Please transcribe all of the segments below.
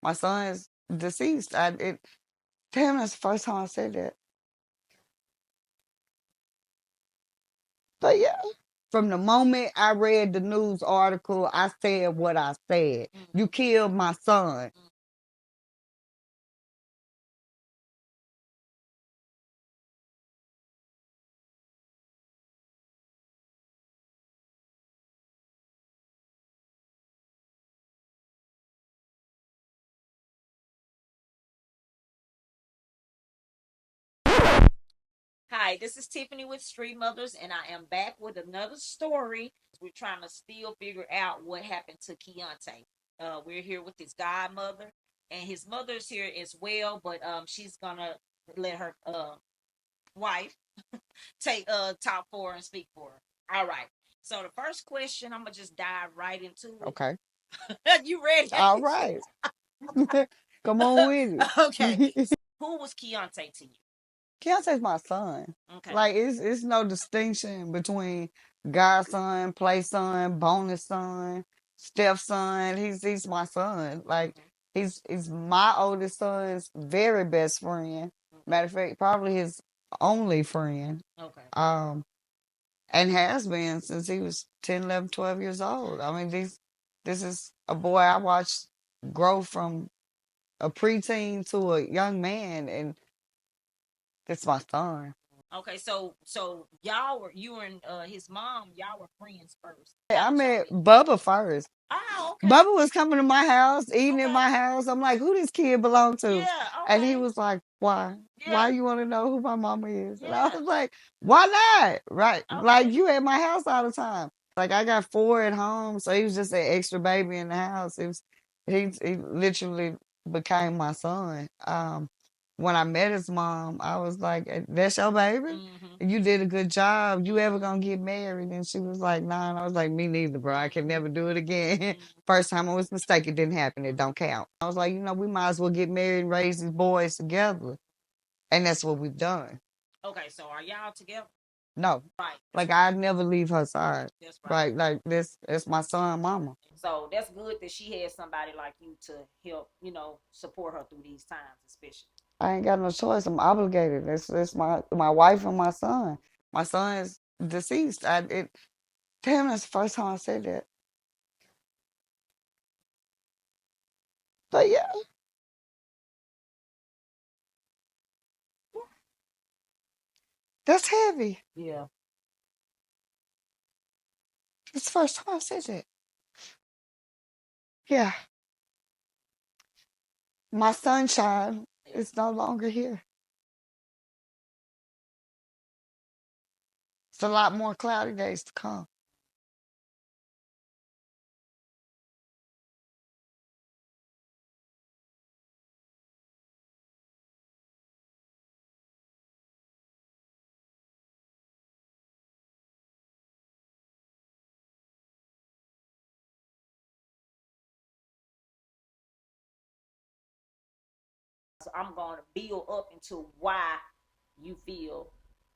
my son is deceased. Damn, that's the first time I said that. But yeah, from the moment I read the news article, I said what I said. You killed my son. Hi, this is Tiffany with Street Motherz, and I am back with another story. We're trying to still figure out what happened to Keonte. We're here with his godmother, and his mother's here as well, but she's gonna let her wife take top four and speak for her. All right. So the first question, I'm gonna just dive right into it. Okay. You ready? All right. Come on with Okay. it. Who was Keonte to you? Keontae's my son. Okay. Like it's no distinction between godson, play son, bonus son, stepson. He's my son. Like he's my oldest son's very best friend. Matter of fact, probably his only friend. Okay. And has been since he was 10, 11, 12 years old. I mean, this is a boy I watched grow from a preteen to a young man, and it's my son. Okay, so you and his mom, y'all were friends first. I How did y'all met meet? Bubba first. Oh, okay. Bubba was coming to my house, eating in Okay. my house. I'm like, who this kid belong to? Yeah, And he okay. was like, why? Yeah. Why you want to know who my mama is? And I Yeah. was like, why not? Right. Like Okay. you at my house all the time. Like I got four at home, so he was just an extra baby in the house. He literally became my son. When I met his mom, I was like, that's your baby? Mm-hmm. You did a good job. You ever gonna get married? And she was like, nah. And I was like, me neither, bro. I can never do it again. First time I was mistaken, it didn't happen. It don't count. I was like, we might as well get married and raise these boys together. And that's what we've done. Okay, so are y'all together? No. Right. Like I'd never leave her side. That's right. Right. Like this, it's my son, mama. So that's good that she had somebody like you to help, support her through these times, especially. I ain't got no choice. I'm obligated. It's my wife and my son. My son is deceased. Damn, that's the first time I said that. But yeah, that's heavy. Yeah. It's the first time I said that. Yeah. My sunshine is no longer here. It's a lot more cloudy days to come. So I'm going to build up into why you feel,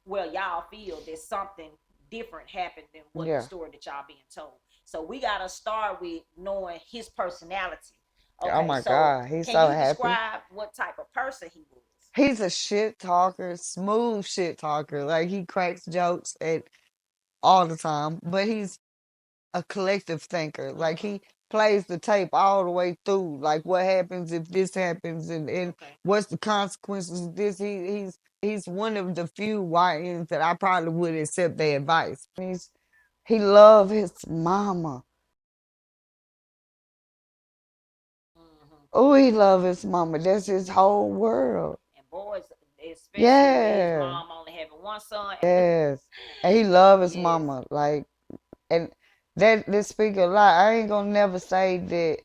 well, y'all feel that something different happened than what the Yeah. story that y'all being told. So we got to start with knowing his personality. Oh Okay, my so God, he's can so you happy. describe what type of person he was? He's a shit talker, smooth shit talker. Like he cracks jokes at all the time, but he's a collective thinker. Like he plays the tape all the way through. Like what happens if this happens, and Okay. what's the consequences of this? He's one of the few YNs that I probably would accept their advice. He love his mama. Mm-hmm. Oh, he love his mama. That's his whole world. And boys, especially with his Yeah. mom only having one son. Yes. And he love his Yes. mama. Like, and that speak a lot. I ain't gonna never say that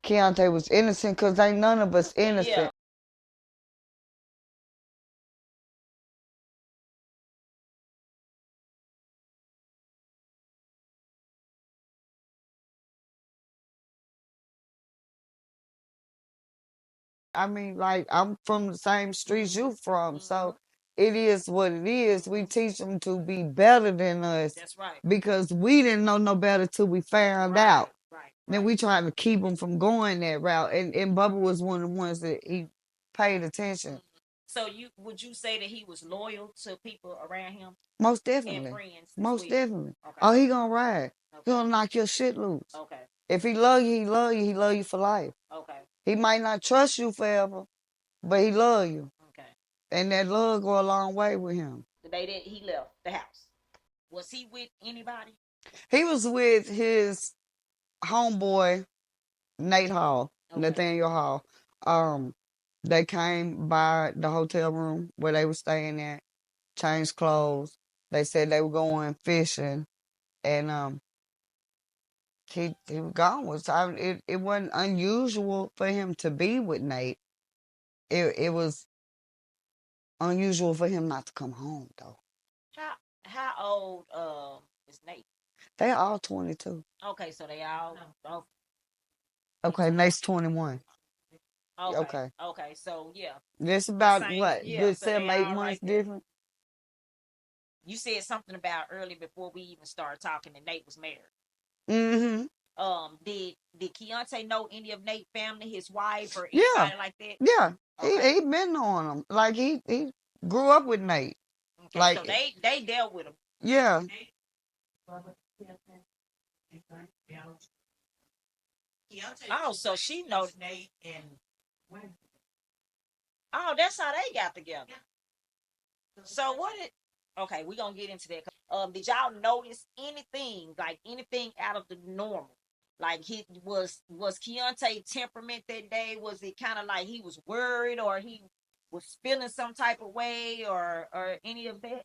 Keonte was innocent because ain't none of us innocent. Yeah. I mean, like, I'm from the same streets you from, so it is what it is. We teach them to be better than us That's right. because we didn't know no better till we found out. Right. Then we tried to keep him from going that route. And Bubba was one of the ones that he paid attention. So would you say that he was loyal to people around him Most and definitely. friends as Most well? definitely. Okay. Oh, he gonna ride. Okay. He gonna knock your shit loose. Okay. If he love you, he love you. He love you for life. Okay. He might not trust you forever, but he love you. Okay. And that love go a long way with him. The day that he left the house, was he with anybody? He was with his homeboy, Nate Hall, Okay. Nathaniel Hall. They came by the hotel room where they were staying at, changed clothes. They said they were going fishing, and he was gone. It wasn't unusual for him to be with Nate. It was unusual for him not to come home though. How old is Nate? They all 22. Okay, so they all Okay, Nate's 21. okay. Okay, so yeah. It's about Same, what? yeah, Good so they 7, 8 all months right there. different. You said something about early before we even started talking that Nate was married. Mm-hmm. Did Keonte know any of Nate's family, his wife, or Yeah. anybody like that? Yeah. Okay. He been on him. Like he grew up with Nate. Okay, Like so they dealt with him. yeah. Oh, so she knows Nate and oh, that's how they got together. So what did okay, we're gonna get into that. Did y'all notice anything, like anything out of the normal? Like he was Keontae temperament that day? Was it kind of like he was worried or he was feeling some type of way or any of that?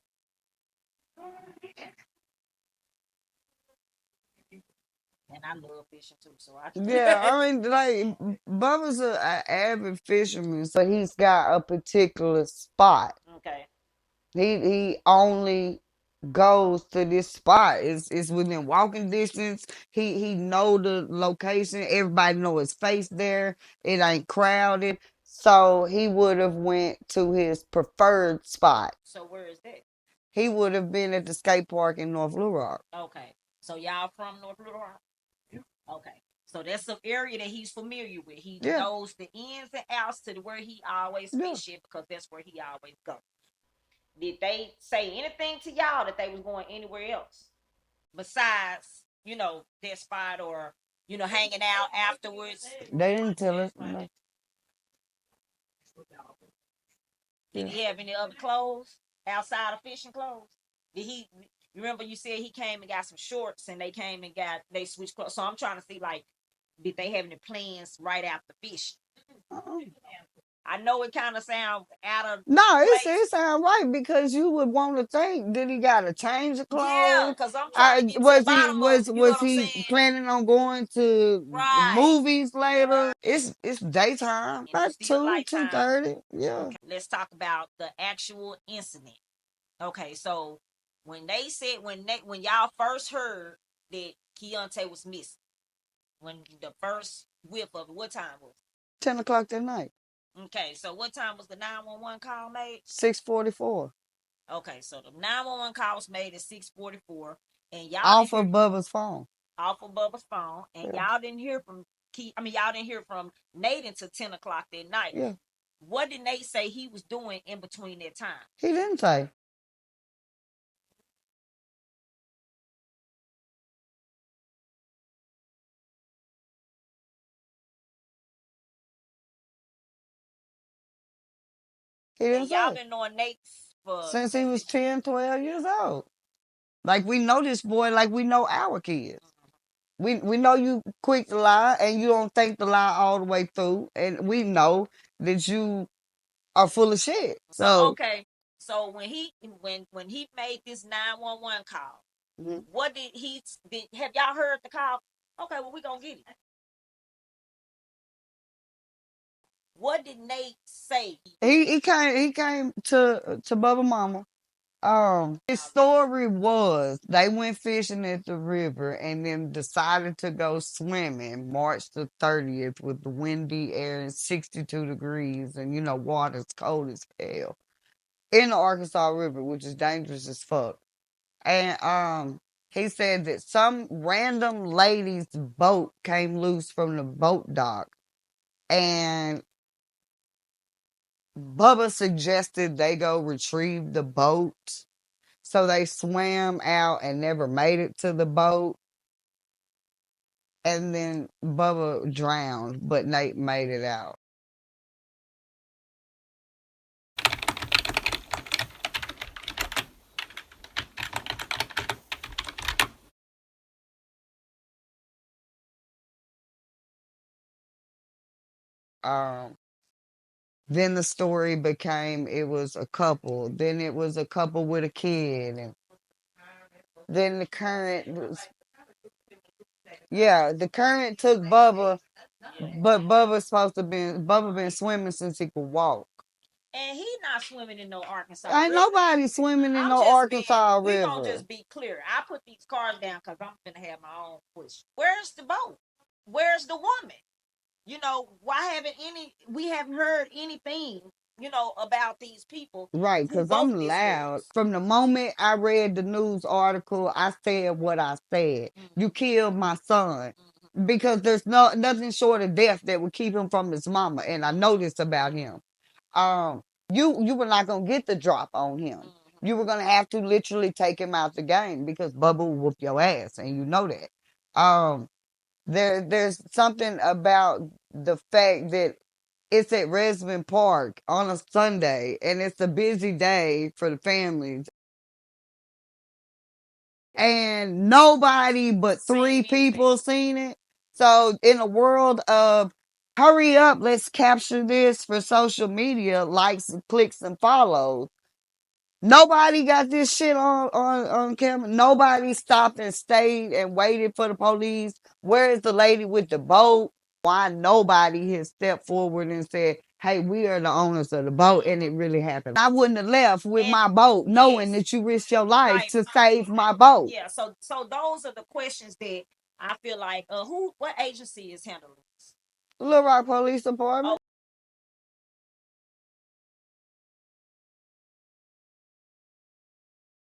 And I love fishing too, so I Yeah, I mean, like Bubba's a avid fisherman, so he's got a particular spot. okay. He only goes to this spot. It's within walking distance. He know the location. Everybody know his face there. It ain't crowded. So he would have went to his preferred spot. So where is that? He would have been at the skate park in North Little Rock. Okay. So y'all from North Little Rock? Yeah. Okay. So that's some area that he's familiar with. He knows the ins and outs to where he always fish it because that's where he always goes. Did they say anything to y'all that they was going anywhere else besides, that spot or, hanging out afterwards? They didn't tell us. No. Did he have any other clothes outside of fishing clothes? Did he? You remember you said he came and got some shorts and they switched clothes. So I'm trying to see like, did they have any plans right after fishing? Uh-uh. I know it kind of sounds out of No, place. it sounds right because you would want to think that he got to change the clothes. Yeah, because I'm trying to get to the bottom of, you know was what I'm he saying? planning on going to Right. movies later? It's daytime, And about it's still 2:30. Yeah. Okay, let's talk about the actual incident. Okay, so when they said when y'all first heard that Keonte was missing, when the first whiff of it, what time was it? 10 o'clock that night. Okay, so what time was the 911 call made? 6:44. Okay, so the 911 call was made at 6:44, and y'all Off of Bubba's phone. Off of Bubba's phone, and y'all didn't hear from y'all didn't hear from Nate until 10 o'clock that night. Yeah. What did Nate say he was doing in between that time? He didn't say. He didn't And y'all say. been knowing Nate for Since he was 10, 12 years old. Like we know this boy like we know our kids. We know you quick to lie and you don't think the lie all the way through. And we know that you are full of shit. So okay. So when he made this 911 call, what did have y'all heard the call? Okay, well we gonna get it. What did Nate say? he came to Bubba Mama. His story was they went fishing at the river and then decided to go swimming March the 30th with the windy air and 62 degrees and water's cold as hell in the Arkansas River, which is dangerous as fuck. And He said that some random lady's boat came loose from the boat dock, and Bubba suggested they go retrieve the boat. So they swam out and never made it to the boat. And then Bubba drowned, but Nate made it out. Um, then the story became it was a couple. Then it was a couple with a kid, and then the current was the current took Bubba, but Bubba been swimming since he could walk. And he not swimming in no Arkansas Ain't River. nobody swimming in I'm no just Arkansas being, we River. gonna just be clear. I put these cars down because I'm gonna have my own question. Where's the boat? Where's the woman? Why haven't we haven't heard anything, about these people Right, who because boat I'm this loud. was. From the moment I read the news article, I said what I said. You killed my son. Because there's nothing short of death that would keep him from his mama. And I know this about him. You were not gonna get the drop on him. You were gonna have to literally take him out the game because Bubba will whoop your ass, and you know that. There's something about the fact that it's at Resman Park on a Sunday, and it's a busy day for the families. And nobody but three people seen it. So in a world of hurry up, let's capture this for social media, likes, clicks, and follows. Nobody got this shit on camera. Nobody stopped and stayed and waited for the police. Where is the lady with the boat? Why nobody has stepped forward and said, hey, we are the owners of the boat, and it really happened. I wouldn't have left with my boat knowing that you risked your life to save my boat. Yeah, so those are the questions that I feel like what agency is handling this? Little Rock Police Department.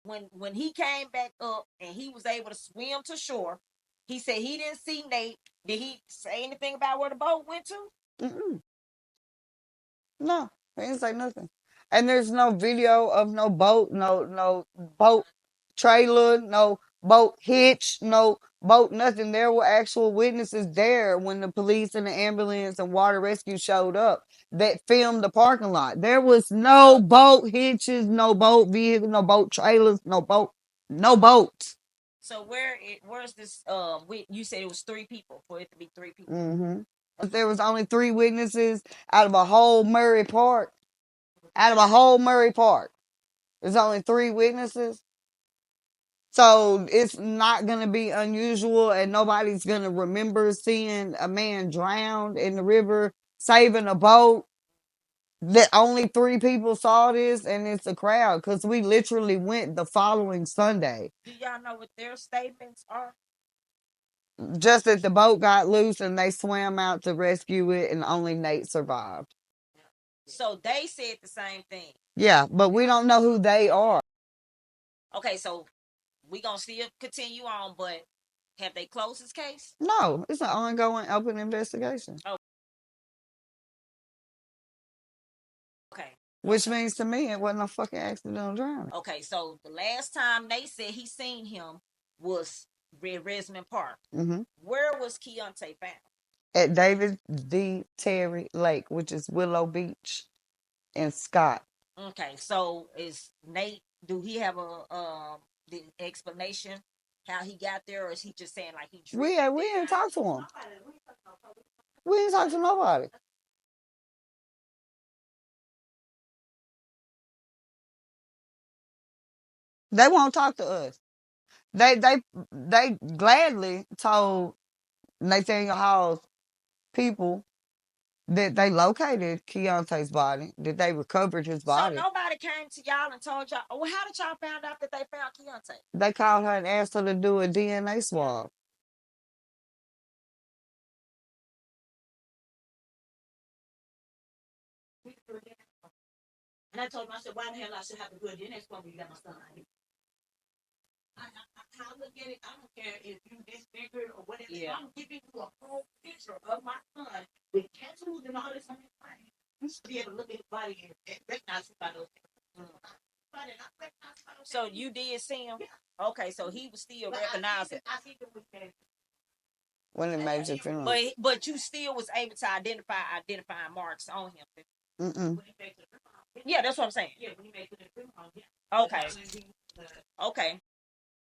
When he came back up and he was able to swim to shore, he said he didn't see Nate. Did he say anything about where the boat went to? Mm-mm. No, he didn't say nothing. And there's no video of no boat, no boat trailer, no boat hitch, no boat, nothing. There were actual witnesses there when the police and the ambulance and water rescue showed up that filmed the parking lot. There was no boat hitches, no boat vehicle, no boat trailers, no boats. So where's this? You said it was 3 people for it to be 3 people. There was only 3 witnesses out of a whole Murray Park. Out of a whole Murray Park, there's only 3 witnesses. So it's not going to be unusual, and nobody's going to remember seeing a man drowned in the river saving a boat. That only 3 people saw this, and it's a crowd because we literally went the following Sunday. Do y'all know what their statements are? Just that the boat got loose and they swam out to rescue it, and only Nate survived. So they said the same thing. Yeah, but we don't know who they are. Okay, so we gonna still continue on, but have they closed this case? No, it's an ongoing open investigation. Oh. Okay. Which means to me it wasn't a fucking accidental drowning. Okay, so the last time they said he seen him was Resman Park. Where was Keonte found? At David D. Terry Lake, which is Willow Beach and Scott. Okay, so is Nate? Do he have the explanation how he got there, or is he just saying like he? We didn't talk to him. We didn't talk to nobody. They won't talk to us. They gladly told Nathaniel Hall's people that they located Keontae's body, that they recovered his body. So nobody came to y'all and told y'all. Oh, how did y'all find out that they found Keonte? They called her and asked her to do a DNA swab. And I told him, I said, why the hell I should have to do a DNA swab when you got my son? I look at it, I don't care if you disfigured or whatever. Yeah. I'm giving you a whole picture of my son with tattoos and all this on his body. You should be able to look at his body and recognize him by those things. So you did see him? Yeah. Okay, so he was still recognizing. I see him with that. When it made your funeral. But you still was able to identifying marks on him. Mm-mm. Yeah, that's what I'm saying. Yeah, when he made the funeral. Yeah. Okay. Okay.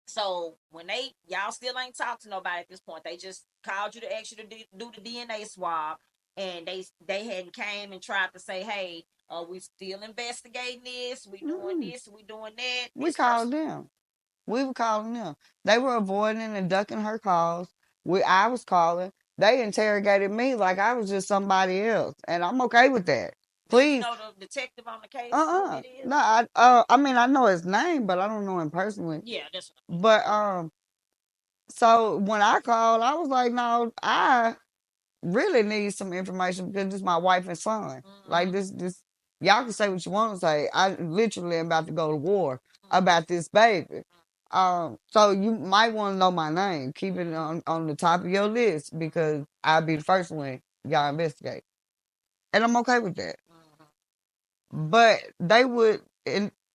So when y'all still ain't talked to nobody at this point, they just called you to ask you to do the DNA swab, and they hadn't came and tried to say, hey, we still investigating this, we doing this, we doing that. We called them. We were calling them. They were avoiding and ducking her calls. I was calling. They interrogated me like I was just somebody else, and I'm okay with that. Please. You know the detective on the case? No, I mean, I know his name, but I don't know him personally. Yeah, that's what But so when I called, I was like, no, I really need some information because this is my wife and son. Like this, y'all can say what you want to say. I literally am about to go to war about this baby. So you might want to know my name. Keep it on the top of your list because I'll be the first one y'all investigate, and I'm okay with that. But they would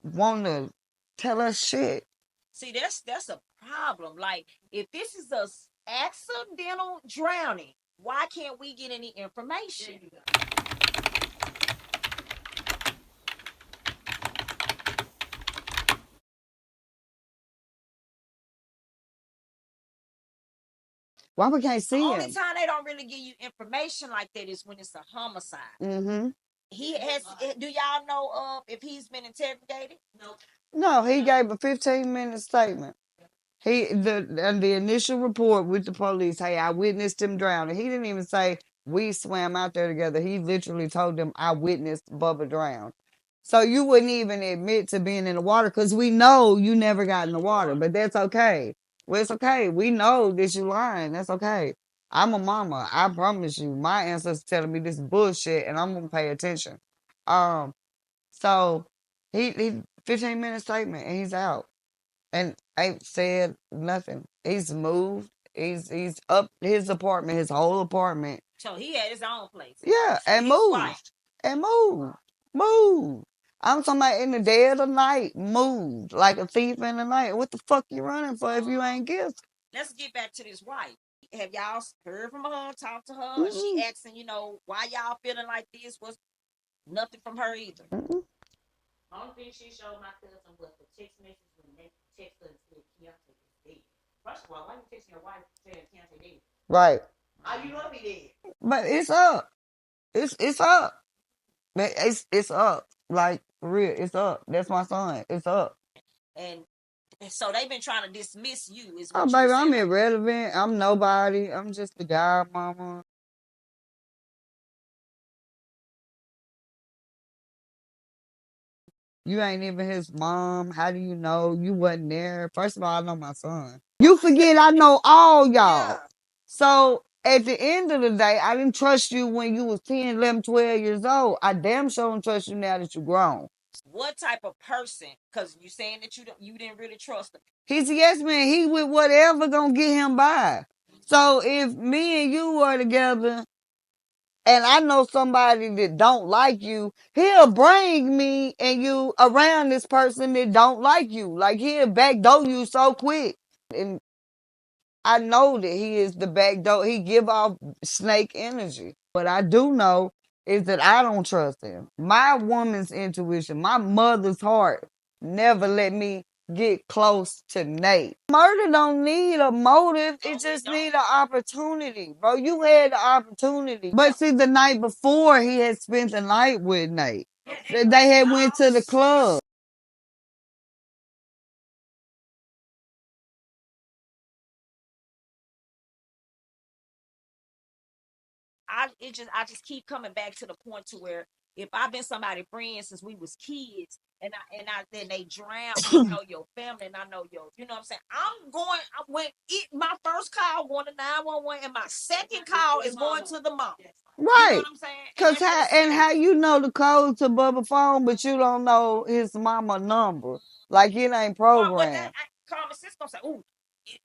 want to tell us shit. See, that's a problem. Like, if this is a accidental drowning, why can't we get any information? Why we can't see him? The only time they don't really give you information like that is when it's a homicide. Mm-hmm. Do y'all know if he's been interrogated? No, he gave a 15-minute statement. The initial report with the police, hey, I witnessed him drowning. He didn't even say we swam out there together. He literally told them I witnessed Bubba drown. So you wouldn't even admit to being in the water because we know you never got in the water, but that's okay. Well, it's okay. We know that you lying. That's okay. I'm a mama. I promise you. My ancestors telling me this bullshit, and I'm gonna pay attention. So he 15-minute statement, and he's out, and ain't said nothing. He's moved. He's up his apartment, his whole apartment. So he had his own place. Yeah, and moved. And moved. I'm talking about in the dead of night, moved like a thief in the night. What the fuck you running for if you ain't guilty? Let's get back to this wife. Have y'all heard from her, talked to her? She asking, why y'all feeling like this? Was nothing from her either. Only thing she showed my cousin was the text message when they text her and said Keonte is dead. First of all, why you texting your wife saying Keonte dead? Right. You know he dead. But it's up. It's up. It's up. Like for real, it's up. That's my son. It's up. And so they've been trying to dismiss you. Oh, baby, I'm irrelevant. I'm nobody. I'm just the guy, mama. You ain't even his mom. How do you know you wasn't there? First of all, I know my son. You forget I know all y'all. Yeah. So at the end of the day, I didn't trust you when you was 10, 11, 12 years old. I damn sure don't trust you now that you grown. What type of person? Because you saying that you didn't really trust him. He's a yes man. He with whatever gonna get him by. So if me and you were together and I know somebody that don't like you, he'll bring me and you around this person that don't like you. Like he'll backdoor you so quick. And I know that he is the backdoor. He give off snake energy. What I do know is that I don't trust him. My woman's intuition, my mother's heart never let me get close to Nate. Murder don't need a motive. It just need an opportunity. Bro, you had the opportunity. But see, the night before, he had spent the night with Nate. They had went to the club. I just keep coming back to the point to where if I've been somebody's friend since we was kids and then they drown, I know your family and I know your, you know what I'm saying? My first call going to 911 and my second call is going to the mom. Right. You know what I'm saying? Cause how you know the code to Bubba phone, but you don't know his mama number. Like it ain't programmed. common sense gonna say, "Ooh,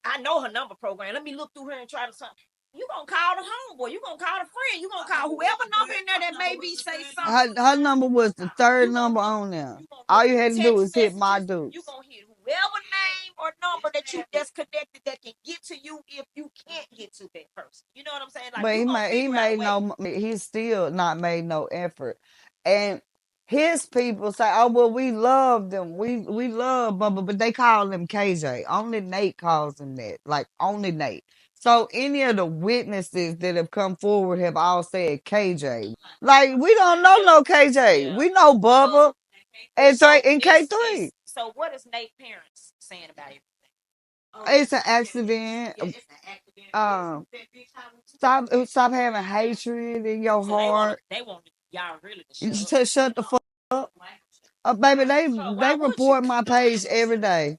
I know her number program. Let me look through her and try to something." You gonna call the homeboy. You gonna call the friend. You gonna call whoever number in there that maybe say something. Her number was the third number on there. All you had to do was hit my dude. You gonna hit whoever name or number that's connected that can get to you if you can't get to that person. You know what I'm saying? Like, But you gonna he figure out a made way. he's still not made no effort. And his people say, "Oh well, we love them. We love Bubba," but they call him KJ. Only Nate calls him that. Like only Nate. So any of the witnesses that have come forward have all said KJ. Like we don't know no KJ. Yeah. We know Bubba and Trey and K3. So what is Nate's parents saying about it? It's an accident. Stop having hatred in your So heart. they want y'all really to shut To shut the fuck up. Baby, they report my page every day.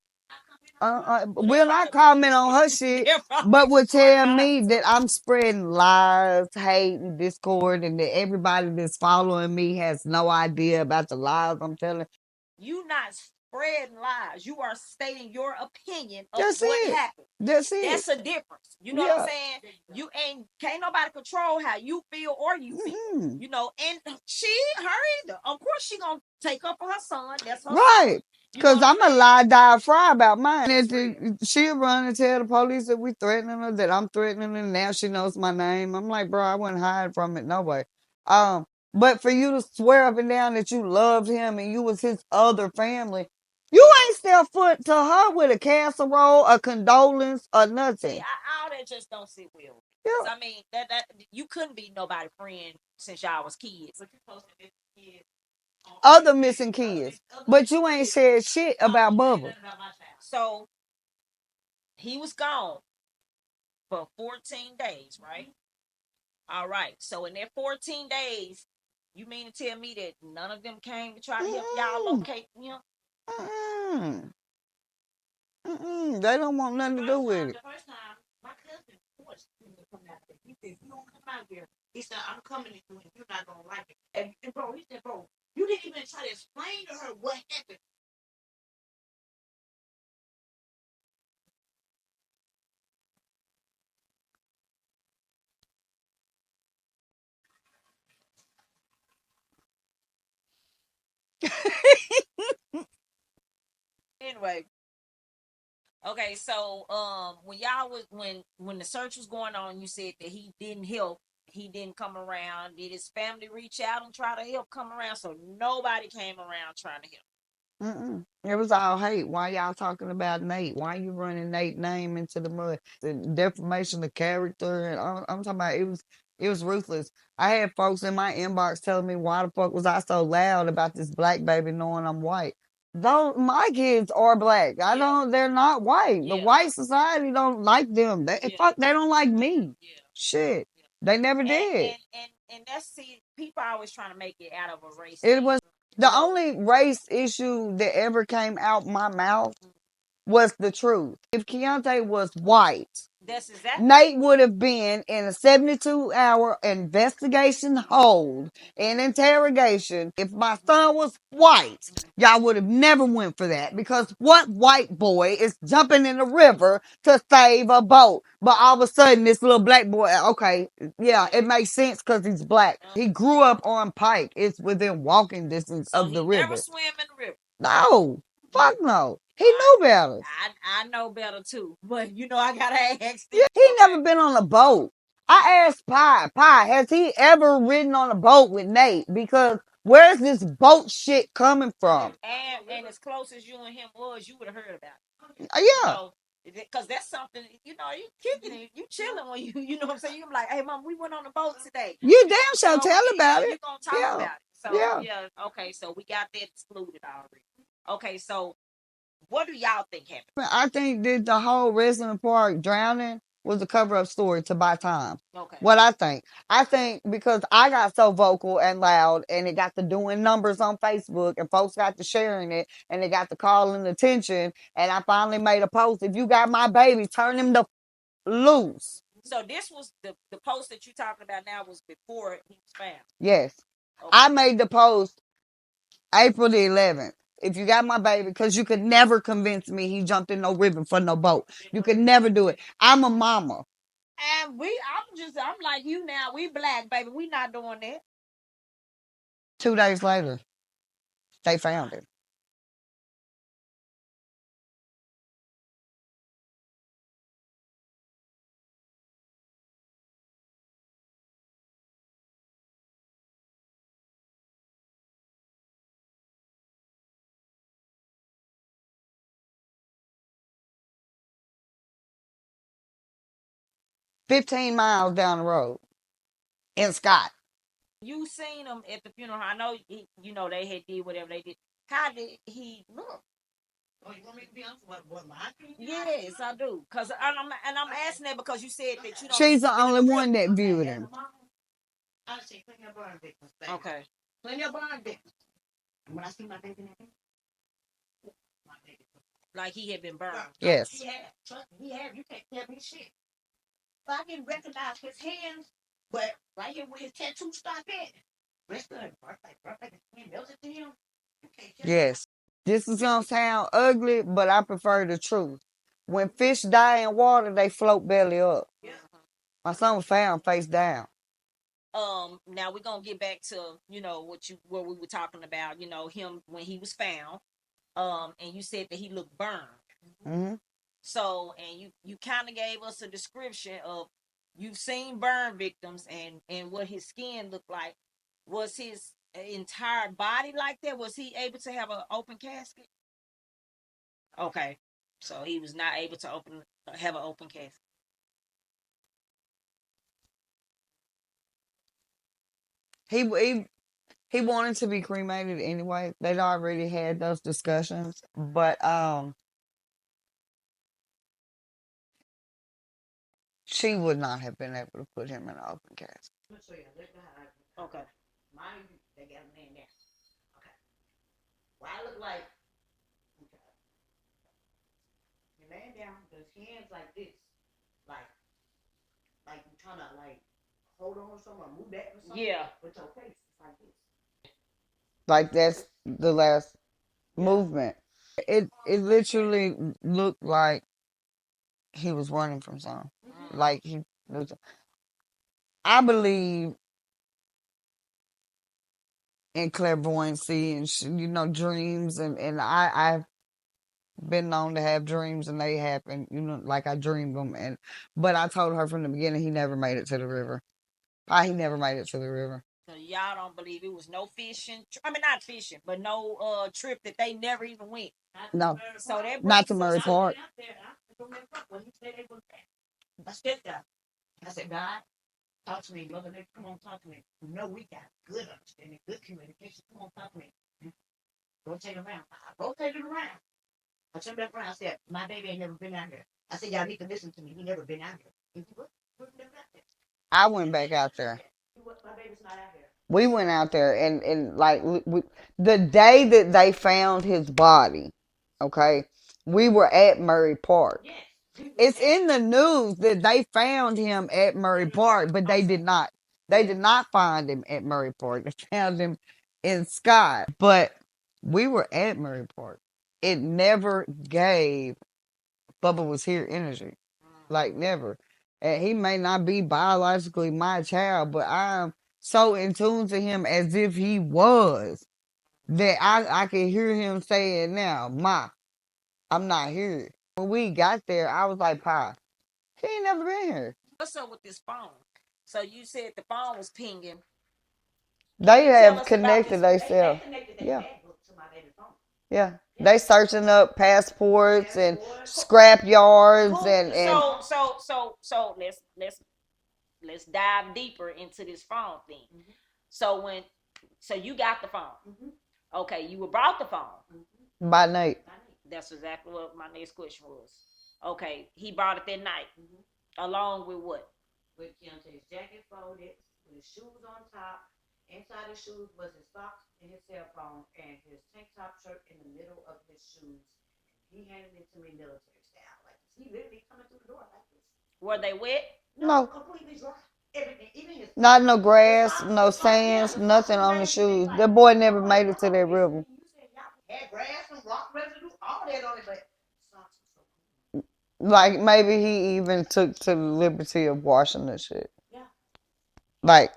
Will not comment on her shit, but will tell me that I'm spreading lies, hate, and discord, and that everybody that's following me has no idea about the lies I'm telling. You not spreading lies. You are stating your opinion of That's what it. happened. That's it. That's a difference. You know what I'm saying? You can't nobody control how you feel or you feel. You know, and her either. Of course she gonna take up for her son. That's her Right. son. Because I'm a lie, die, fry about mine. And she'll run and tell the police that we threatening her, that I'm threatening her. Now she knows my name. I'm like, bro, I wouldn't hide from it. No way. But for you to swear up and down that you loved him and you was his other family, you ain't step foot to her with a casserole, a condolence, or nothing. See, all that just don't sit well. Yeah. I mean, that you couldn't be nobody's friend since y'all was kids. But you posted this kid. Other missing kids. But you ain't said shit about Bubba. So he was gone for 14 days, right? All right. So in that 14 days, you mean to tell me that none of them came to try to help y'all locate him? They don't want nothing to do with it. The first time, my cousin forced him to come out there. He said, "If you don't come out here," he said, "I'm coming to you and you're not going to like it." And bro, he said, "Bro, you didn't even try to explain to her what happened." Anyway, okay, so when y'all was when the search was going on, you said that he didn't help. He didn't come around. Did his family reach out and try to help come around? So nobody came around trying to help. It was all hate. Why y'all talking about Nate? Why you running Nate's name into the mud? The defamation of character, and I'm talking about it was ruthless. I had folks in my inbox telling me why the fuck was I so loud about this black baby knowing I'm white. Though my kids are black. They're not white. The white society don't like them. Fuck, they don't like me. Shit. They never did. And that's people are always trying to make it out of a race. It was the only race issue that ever came out my mouth was the truth. If Keonte was white, that's exactly. Nate would have been in a 72-hour investigation hold and interrogation. If my son was white, y'all would have never went for that, because what white boy is jumping in the river to save a boat? But all of a sudden, this little black boy, okay, yeah, it makes sense because he's black. He grew up on Pike. It's within walking distance of the river. Never swim in the river. No, fuck no. He knew better. I know better too, but you know I gotta ask. Yeah, he never been on a boat. I asked Pie, has he ever ridden on a boat with Nate? Because where's this boat shit coming from? And as close as you and him was, you would have heard about it. Yeah. Because that's something, you kicking it, you chilling when you know what I'm saying? You're like, "Hey, mom, we went on the boat today." You damn sure tell about it. You're going to talk about it. So, okay, so we got that excluded already. Okay, so what do y'all think happened? I think that the whole Resident Park drowning was a cover-up story to buy time. Okay. What I think because I got so vocal and loud, and it got to doing numbers on Facebook, and folks got to sharing it, and it got to calling attention, and I finally made a post. If you got my baby, turn him the loose. So this was the post that you're talking about now was before he was found. Yes. Okay. I made the post April the 11th. if you got my baby, because you could never convince me he jumped in no river for no boat. You could never do it. I'm a mama. And I'm like you now. We black, baby. We not doing that. 2 days later, they found him. $15 miles down the road in Scott. You seen him at the funeral. I know they had did whatever they did. How did he look? Oh, you want me to be honest? What my opinion? Yes, I do. I'm asking that because you said that She's the only one that viewed him. I say plenty of burn victims. Okay. Plenty of burn victims. And when I see my baby in my baby. Like he had been burned. Yes. He had. Trust me, he had. You can't tell me shit. But I can recognize his hands, but right here where his tattoo stop at, rest of the birthday, melted to him. You can't tell Yes. This is gonna sound ugly, but I prefer the truth. When fish die in water, they float belly up. Yeah. My son was found face down. Now we're gonna get back to what we were talking about, him when he was found. And you said that he looked burned. Mm-hmm. So, and you kind of gave us a description of you've seen burn victims and what his skin looked like. Was his entire body like that? Was he able to have an open casket? Okay, so he was not able to have an open casket. He wanted to be cremated anyway. They'd already had those discussions, but she would not have been able to put him in an open casket. Okay. Mine, they got a man there. Okay. Why I look like you laying down with his hands like this, like you trying to hold on or something, or move back or something. Yeah. With your face, it's like this. Like that's the last movement. It literally looked like he was running from something. Mm-hmm. Like I believe in clairvoyancy and dreams, and I've been known to have dreams and they happen, like I dreamed them, but I told her from the beginning he never made it to the river. He never made it to the river. So y'all don't believe it was no fishing. I mean, not fishing, but no trip that they never even went. No, so that not to Murray Park. I said, God, talk to me, Mother. Come on, talk to me. No, we got good understanding, good communication. Come on, talk to me. Rotate around. I rotated around. I turned back around. I said, my baby ain't never been out here. I said, y'all need to listen to me. He never been out here. I went back out there. My baby's not out here. We went out there and like the day that they found his body, okay, we were at Murray Park. Yes. It's in the news that they found him at Murray Park, but they did not. They did not find him at Murray Park. They found him in Scott, but we were at Murray Park. It never gave Bubba was here energy, like never. And he may not be biologically my child, but I'm so in tune to him as if he was that I can hear him saying now, Ma, I'm not here. When we got there, I was like, Pa, he ain't never been here. What's up with this phone? So you said the phone was pinging. They have connected themselves. Yeah. Yeah. They searching up passports and scrap yards and So let's dive deeper into this phone thing. Mm-hmm. So you got the phone. Mm-hmm. Okay, you were brought the phone. Mm-hmm. By Nate. That's exactly what my next question was. Okay, he brought it that night. Mm-hmm. Along with what? With Keonte's jacket folded, with his shoes on top. Inside his shoes was his socks and his cell phone and his tank top shirt in the middle of his shoes. He handed it to me military style. Like he literally coming through the door like this. Were they wet? No. Completely dry. Everything. Even his not no grass, no sands, nothing on the shoes. The boy never made it to that river. Had grass and rock residue, all that on it, but socks were so Like maybe he even took to the liberty of washing the shit. yeah. Like,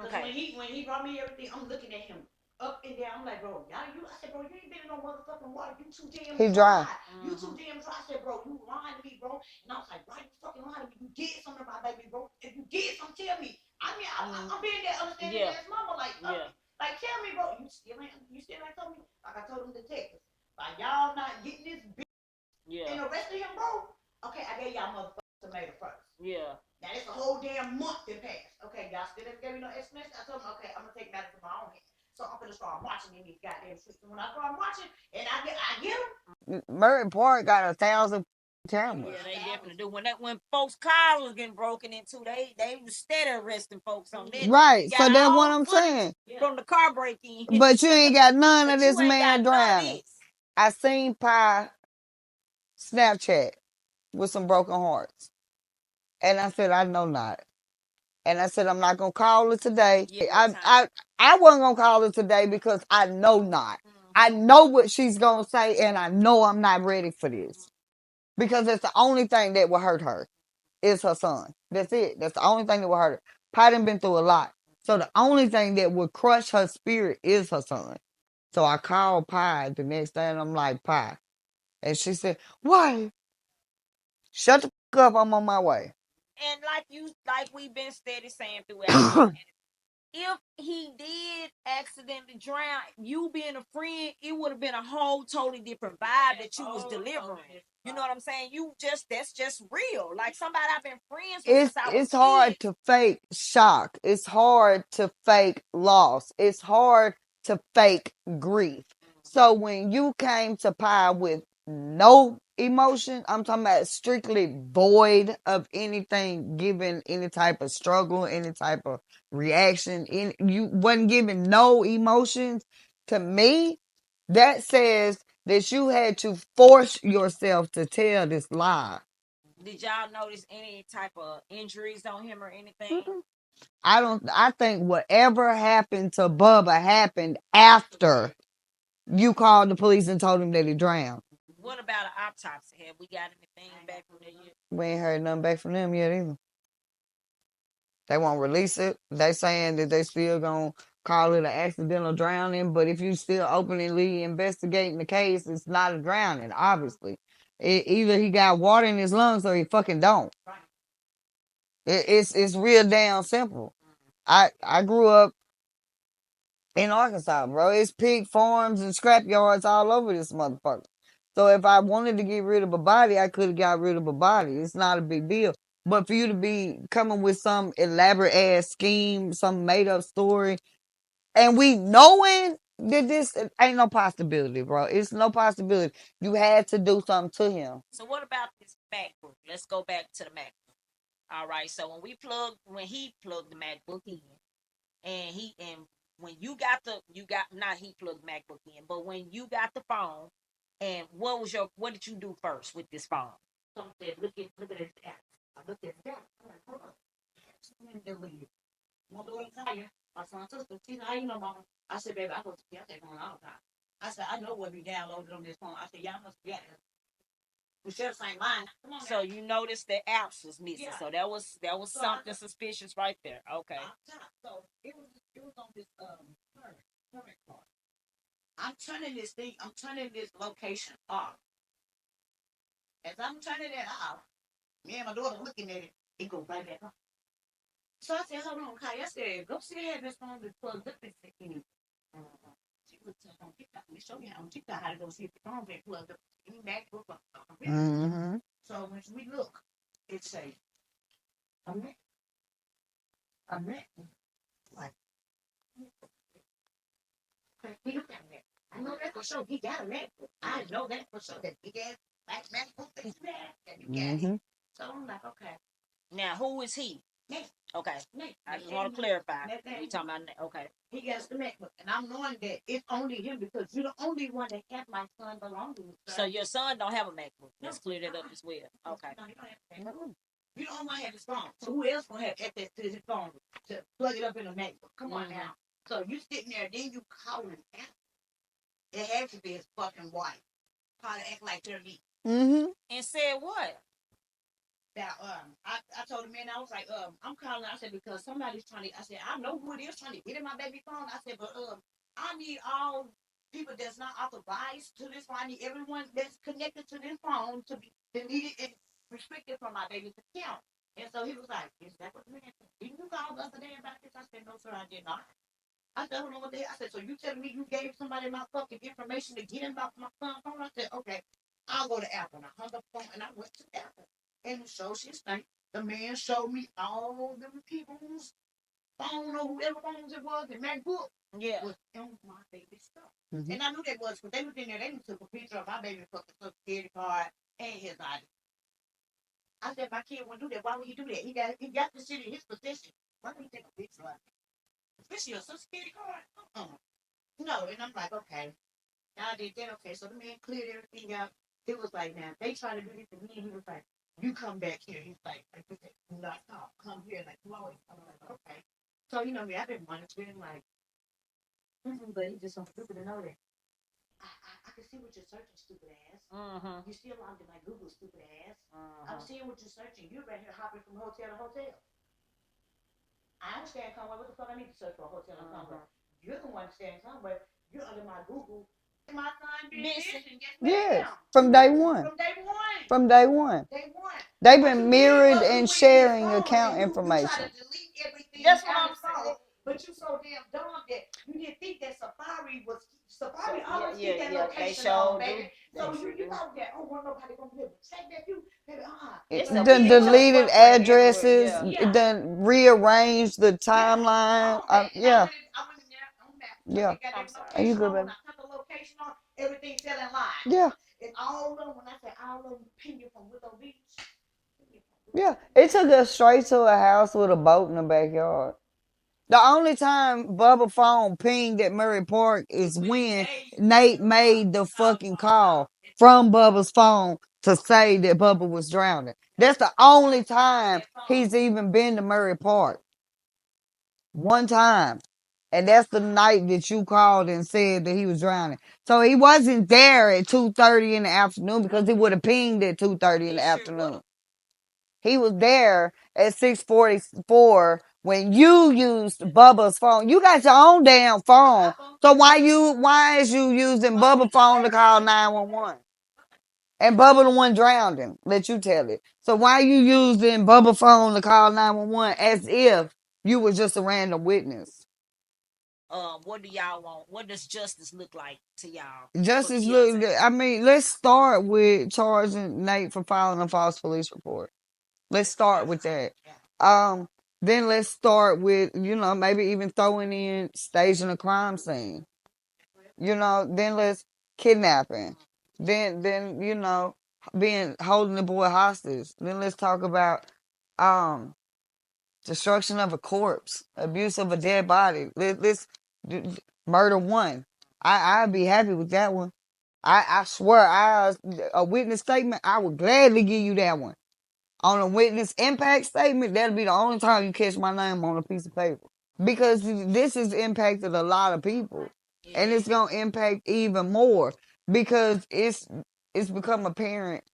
Because when he brought me everything, I'm looking at him up and down. I'm like, bro, y'all, I said, bro, you ain't been in no motherfucking water. You too damn he dry. dry. You too damn dry. I said, bro, you lying to me, bro. And I was like, why you fucking lying to me? You did something about my baby, bro. If you did something, tell me. I mean, I'm being that understanding ass mama. Like, like, tell me, bro. You still ain't told me. Like I told him to Texas. Like, y'all not getting this bitch and arresting him, bro. Okay, I gave y'all motherfucking tomato first. Yeah. Now it's a whole damn month that passed. Okay, y'all still didn't give me no explanation. I told them, okay, I'm gonna take matters in my own hands. So I'm gonna start marching in these goddamn streets. And when I start marching, and I get them. Murray Park got 1,000 cameras. Yeah, they definitely do. When folks' cars was getting broken into, they was steady arresting folks on that. Right, so that's what I'm saying. From the car breaking. But you ain't got none of But this you ain't man got none of drowning. this. I seen Pie Snapchat with some broken hearts. And I said, I know not. And I said, I'm not going to call her today. Yeah, I wasn't going to call her today because I know not. I know what she's going to say, and I know I'm not ready for this. Because it's the only thing that will hurt her is her son. That's it. That's the only thing that will hurt her. Pie done been through a lot. So the only thing that would crush her spirit is her son. So I called Pie the next day, and I'm like, Pie. And she said, why? Shut the fuck up. I'm on my way. And like we've been steady saying throughout, if he did accidentally drown, you being a friend, it would have been a whole totally different vibe that you was delivering. You know what I'm saying? That's just real. Like somebody I've been friends with since I was It's hard to fake shock. It's hard to fake loss. It's hard to fake grief. So when you came to Pie with no emotion, I'm talking about strictly void of anything, given any type of struggle, any type of reaction, you wasn't giving no emotions to me, that says that you had to force yourself to tell this lie. Did y'all notice any type of injuries on him or anything? I think whatever happened to Bubba happened after you called the police and told him that he drowned. What about an autopsy? Have we got anything back from there yet? We ain't heard nothing back from them yet either. They won't release it. They saying that they still gonna call it an accidental drowning, but if you still openly investigating the case, it's not a drowning, obviously. Either he got water in his lungs or he fucking don't. It's real damn simple. I grew up in Arkansas, bro. It's pig farms and scrap yards all over this motherfucker. So if I wanted to get rid of a body, I could have got rid of a body. It's not a big deal. But for you to be coming with some elaborate ass scheme, some made up story, and we knowing that this ain't no possibility, bro. It's no possibility. You had to do something to him. So what about this MacBook? Let's go back to the MacBook. All right. So when he plugged the MacBook in, and when you got not he plugged the MacBook in, but when you got the phone, and what did you do first with this phone? So I said, look at this app. I looked at that. I'm like, hold on. Deleted. My daughter Kaya, my son's sister, she said, how you know, mama? I said, baby, I go to Keonte phone all the time. I said, I know what we downloaded on this phone. I said, y'all must get it. We share the same line. Come on. So you noticed the apps was missing. Yeah. So that was so something suspicious right there. Okay. So it was on this current card. I'm turning this location off. As I'm turning it off, me and my daughter looking at it, it goes right back on. So I said, hold on, Kai. I said, go see how this phone is plugged up in she was on TikTok. Let me show you how on TikTok how to go see if the phone been plugged up in MacBook. Mm-hmm. So when we look, it say, I'm not. Like, he looked at me. I know that for sure. He got a MacBook. I know that for sure. That big ass MacBook that he got. Mm-hmm. So I'm like, okay. Now, who is he? Nate. Okay. Nate. I just want to clarify. We talking about okay. He gets the MacBook, and I'm knowing that it's only him because you're the only one that has my son belonging. So your son don't have a MacBook. Let's clear that up as well. Okay. No, you don't have a MacBook. You don't want to have his phone. So who else gonna have access to his phone to plug it up in a MacBook? Come on now. So you sitting there, then you calling out. It had to be his fucking wife. Probably act like they're me. Mm-hmm. And said what? Now, I told the man, I was like, I'm calling. I said, because somebody's trying to, I said, I know who it is trying to get in my baby phone. I said, but I need all people that's not authorized to this phone. I need everyone that's connected to this phone to be deleted and restricted from my baby's account. And so he was like, is that what the man said? Didn't you call the other day about this? I said, no, sir, I did not. I said, hold on, what the hell? I said, so you telling me you gave somebody my fucking information to get in about my son's phone? I said, okay, I'll go to Apple. And I hung up the phone and I went to Apple. And so she's like, the man showed me all them people's phone or whoever phones it was, the MacBook Yeah. was on my baby stuff. Mm-hmm. And I knew that was because they was in there, they took a picture of my baby fucking social security card and his ID. I said, my kid wouldn't do that. Why would he do that? He got this shit in his possession. Why would he take a picture of it? Especially a social security card? No, and I'm like, okay. Now I did that, okay. So the man cleared everything out. It was like, now, they try to do this to me, and he was like, you come back here. He's like, no, come here, like, Chloe. I'm like, okay. So, you know me, I've been monitoring, like, but he just so stupid to know that. I can see what you're searching, stupid ass. Mm-hmm. You still logged in my Google, stupid ass. I'm Mm-hmm. seeing what you're searching. You're right here hopping from hotel to hotel. I understand, Conway. What the fuck I need to search for a hotel in Conway? You're the one staying somewhere. You're under my Google. My son did this, and Yes, from day one. From day one. From day one. Day one. They've What been you did mirrored was you and went to his sharing phone account and you try information. to delete everything That's what out I'm his phone, saying. but you so damn dumb that you didn't think that Safari Yeah, always yeah, get that yeah. They location sure on, do. baby. They So sure you do. thought that, oh, well, nobody gonna be able to check that, you, baby, It's But a The he video was, deleted buffering everywhere. addresses, Yeah. yeah, then rearranged the yeah. timeline. Oh, man, and Yeah, I went in there on that. yeah. Got I'm that sorry. Are you location good, on, baby? I cut the location on, everything fell in line. Yeah, And all of them, when I say all of them, ping you from Willow Beach. yeah. It took us straight to a house with a boat in the backyard. The only time Bubba phone pinged at Murray Park is when Nate made the fucking call from Bubba's phone to say that Bubba was drowning. That's the only time he's even been to Murray Park. One time. And that's the night that you called and said that he was drowning. So he wasn't there at 2:30 in the afternoon because he would have pinged at 2:30 in the afternoon. He was there at 6:44 when you used Bubba's phone. You got your own damn phone. So why is you using Bubba's phone to call 911? And Bubba the one drowned him. Let you tell it. So why you using Bubba's phone to call 911 as if you were just a random witness? What do y'all want? What does justice look like to y'all? Justice look. I mean, let's start with charging Nate for filing a false police report. Let's start with that. Then let's start with, maybe even throwing in staging a crime scene. Then let's kidnapping. Then being holding the boy hostage. Then let's talk about um destruction of a corpse, abuse of a dead body. Let's murder one. I'd be happy with that one. I swear, a witness statement, I would gladly give you that one. On a witness impact statement, that'll be the only time you catch my name on a piece of paper. Because this has impacted a lot of people. And it's gonna impact even more because it's become apparent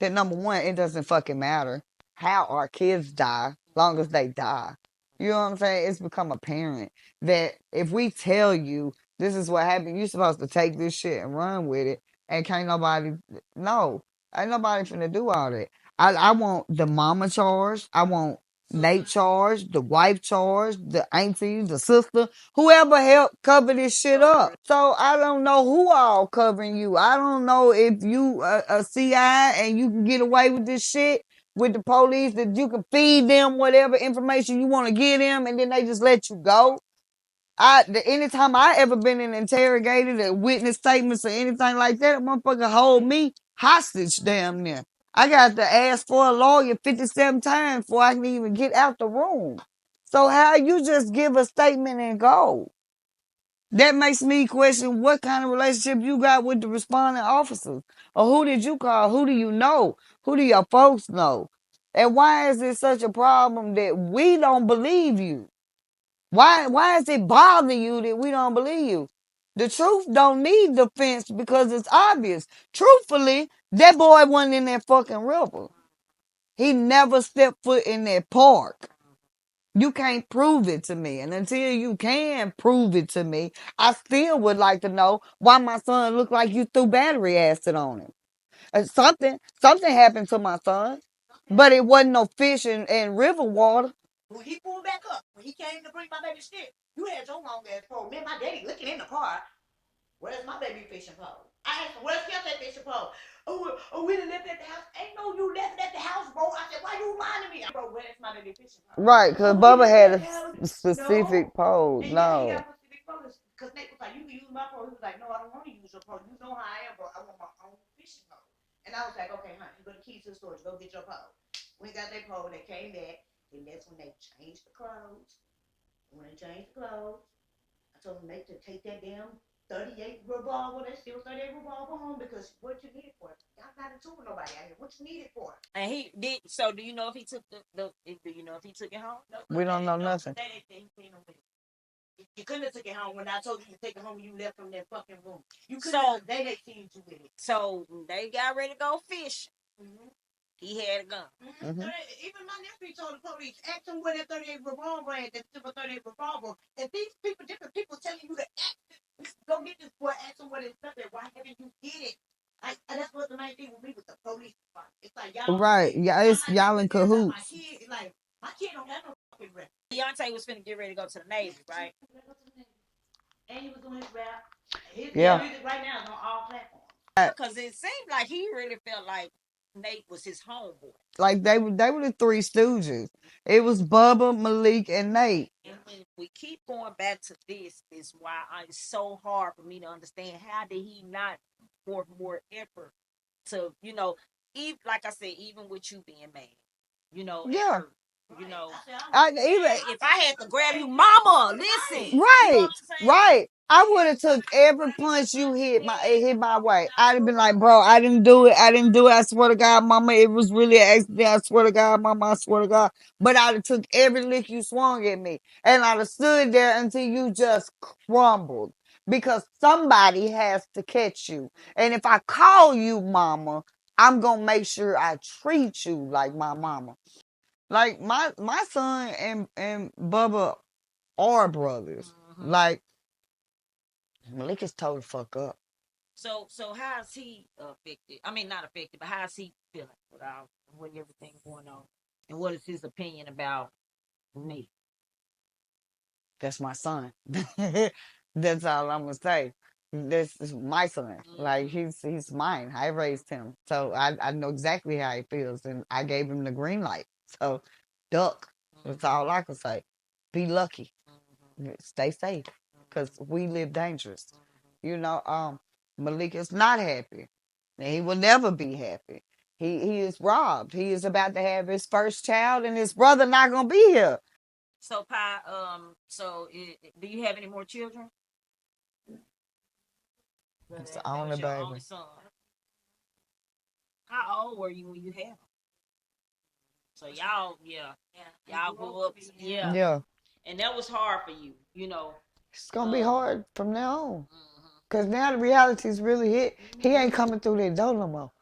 that number one, it doesn't fucking matter how our kids die, long as they die. You know what I'm saying? It's become apparent that if we tell you this is what happened, you're supposed to take this shit and run with it. And can't nobody, no, ain't nobody finna do all that. I want the mama charged. I want Nate charged, the wife charged, the auntie, the sister, whoever helped cover this shit up. So I don't know who all covering you. I don't know if you a CI and you can get away with this shit with the police, that you can feed them whatever information you want to give them and then they just let you go. Anytime I ever been interrogated or witness statements or anything like that, a motherfucker hold me hostage damn near. I got to ask for a lawyer 57 times before I can even get out the room. So how you just give a statement and go? That makes me question what kind of relationship you got with the responding officers. Or who did you call? Who do you know? Who do your folks know? And why is it such a problem that we don't believe you? Why is it bothering you that we don't believe you? The truth don't need defense because it's obvious. Truthfully, that boy wasn't in that fucking river. He never stepped foot in that park. You can't prove it to me. And until you can prove it to me, I still would like to know why my son looked like you threw battery acid on him. Something happened to my son, but it wasn't no fish and river water. When he pulled back up, when he came to bring my baby stick, you had your long ass pole. Me and my daddy looking in the car. Where's my baby fishing pole? I asked him, where's Keonte fishing pole? We done left at the house. Ain't no you left at the house, bro. I said, why you reminding me? Bro, where's my baby fishing pole? Right, because Bubba had a specific pole. And yeah, he No. got specific poles. Because Nate was like, you can use my pole. He was like, no, I don't want to use your pole. You know how I am, bro. I want my own fishing pole. And I was like, okay, honey, you go to keys to the storage. Go get your pole. We got their pole. They came back. And that's when they changed the clothes. When they changed the clothes, I told them to take that damn 38 revolver, that still 38 revolver home because what you need it for? Y'all not into with nobody out here. What you need it for? And he did. So, do you know if he took do you know if he took it home? No, We don't know nothing. That ain't thing. You couldn't have took it home when I told you to take it home when you left from that fucking room. You couldn't. So they seen you with it. So they got ready to go fish. Mm-hmm. He had a gun. Mm-hmm. So even my nephew told the police, ask him where that 38 revolver at, that super 38 revolver. If these people, different people telling you to go get this boy, ask him what it's up there. Why haven't you get it? That's what the main thing with me with the police. It's like y'all. Right. Yeah, it's y'all in cahoots. My kid don't have no fucking record. Keonte was finna get ready to go to the Navy, right? And he was doing his rap. His Yeah. music right now is on all platforms. Because it seemed like he really felt like Nate was his homeboy. Like they were the Three Stooges. It was Bubba, Malik, and Nate. And when we keep going back to this, is why it's so hard for me to understand how did he not pour more effort to, even like I said, even with you being mad, Yeah. effort, you know. Even If I had to grab you, mama, listen. right, right. I would have took every punch you hit my way. I'd have been like, bro, I didn't do it. I didn't do it. I swear to God, mama, it was really an accident. I swear to God, mama, I swear to God. But I'd have took every lick you swung at me. And I'd have stood there until you just crumbled. Because somebody has to catch you. And if I call you mama, I'm going to make sure I treat you like my mama. Like my son and Bubba are brothers. Mm-hmm. Like Malik is told the fuck up. So how is he affected? I mean, not affected, but how is he feeling with everything going on? And what is his opinion about me? That's my son. That's all I'm gonna say. This is my son. Like he's mine. I raised him, so I know exactly how he feels, and I gave him the green light. So duck. That's all I can say. Be lucky. Stay safe, cause we live dangerous. Malik is not happy, and he will never be happy. He is robbed. He is about to have his first child, and his brother not gonna be here. So, Pi, do you have any more children? It's the only baby. Only son. How old were you when you had him? So y'all grew up, Yeah. And that was hard for you, It's gonna be hard from now on. Cause now the reality's really hit. He ain't coming through that door no more.